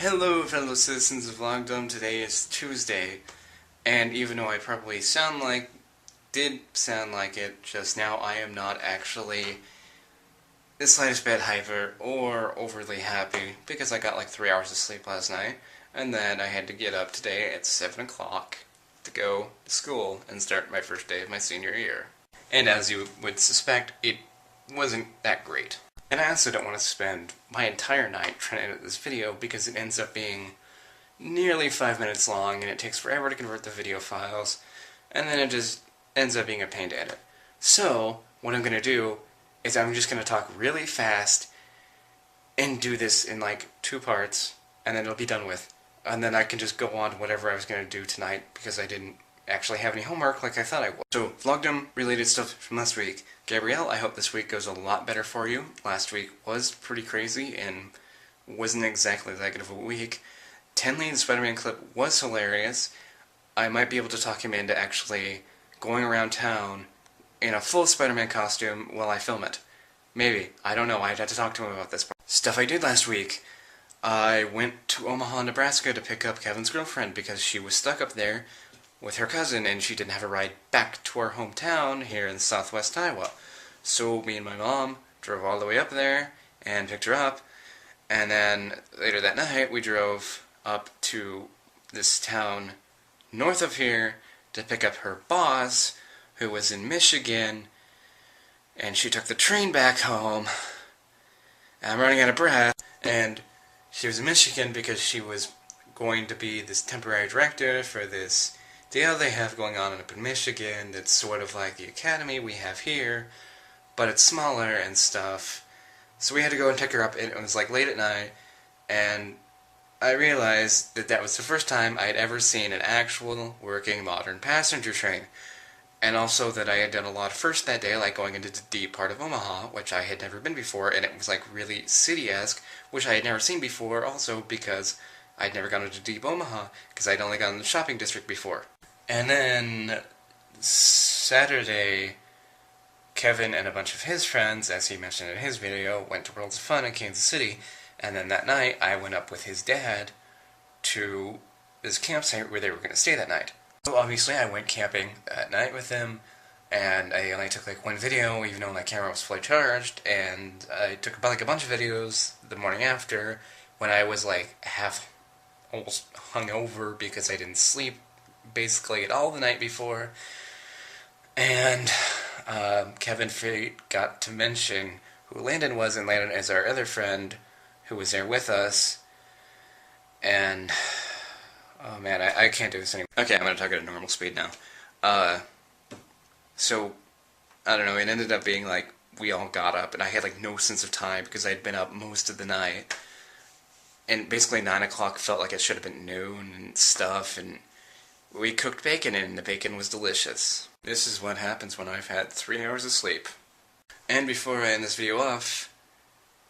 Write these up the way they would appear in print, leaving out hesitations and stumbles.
Hello fellow citizens of Vlogdom, today is Tuesday, and even though I probably did sound like it just now, I am not actually the slightest bit hyper or overly happy, because I got like 3 hours of sleep last night, and then I had to get up today at 7 o'clock to go to school and start my first day of my senior year. And as you would suspect, it wasn't that great. And I also don't want to spend my entire night trying to edit this video because it ends up being nearly 5 minutes long and it takes forever to convert the video files, and then it just ends up being a pain to edit. So, what I'm going to do is I'm just going to talk really fast and do this in like 2 parts, and then it'll be done with. And then I can just go on to whatever I was going to do tonight because I didn't actually have any homework like I thought I would. So, Vlogdom related stuff from last week. Gabrielle, I hope this week goes a lot better for you. Last week was pretty crazy and wasn't exactly that good of a week. Tenley, the Spider-Man clip, was hilarious. I might be able to talk him into actually going around town in a full Spider-Man costume while I film it. Maybe. I don't know. I'd have to talk to him about this part. Stuff I did last week. I went to Omaha, Nebraska to pick up Kevin's girlfriend because she was stuck up there with her cousin, and she didn't have a ride back to our hometown here in southwest Iowa. So me and my mom drove all the way up there and picked her up, and then later that night we drove up to this town north of here to pick up her boss, who was in Michigan, and she took the train back home. I'm running out of breath, and she was in Michigan because she was going to be this temporary director for this deal they have going on up in Michigan that's sort of like the academy we have here, but it's smaller and stuff. So we had to go and pick her up, and it was like late at night, and I realized that that was the first time I had ever seen an actual working modern passenger train. And also that I had done a lot first that day, like going into the deep part of Omaha, which I had never been before, and it was like really city-esque, which I had never seen before, also because I'd never gone into deep Omaha, because I'd only gone to the shopping district before. And then Saturday, Kevin and a bunch of his friends, as he mentioned in his video, went to Worlds of Fun in Kansas City, and then that night I went up with his dad to this campsite where they were going to stay that night. So obviously I went camping that night with them, and I only took like one video, even though my camera was fully charged, and I took like a bunch of videos the morning after when I was like almost hungover because I didn't sleep basically at all the night before. And Kevin got to mention who Landon was, and Landon is our other friend who was there with us. And oh man, I can't do this anymore. Okay, I'm going to talk at a normal speed now. So, I don't know, it ended up being like, we all got up, and I had like no sense of time because I'd been up most of the night. And basically 9 o'clock felt like it should have been noon and stuff, and we cooked bacon, and the bacon was delicious. This is what happens when I've had 3 hours of sleep. And before I end this video off,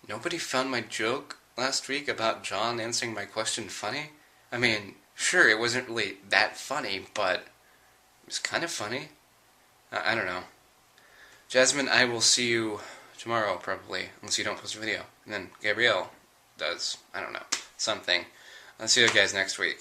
nobody found my joke last week about John answering my question funny? I mean, sure, it wasn't really that funny, but it was kind of funny. I don't know. Jasmine, I will see you tomorrow, probably, unless you don't post a video. And then Gabrielle does, I don't know, something. I'll see you guys next week.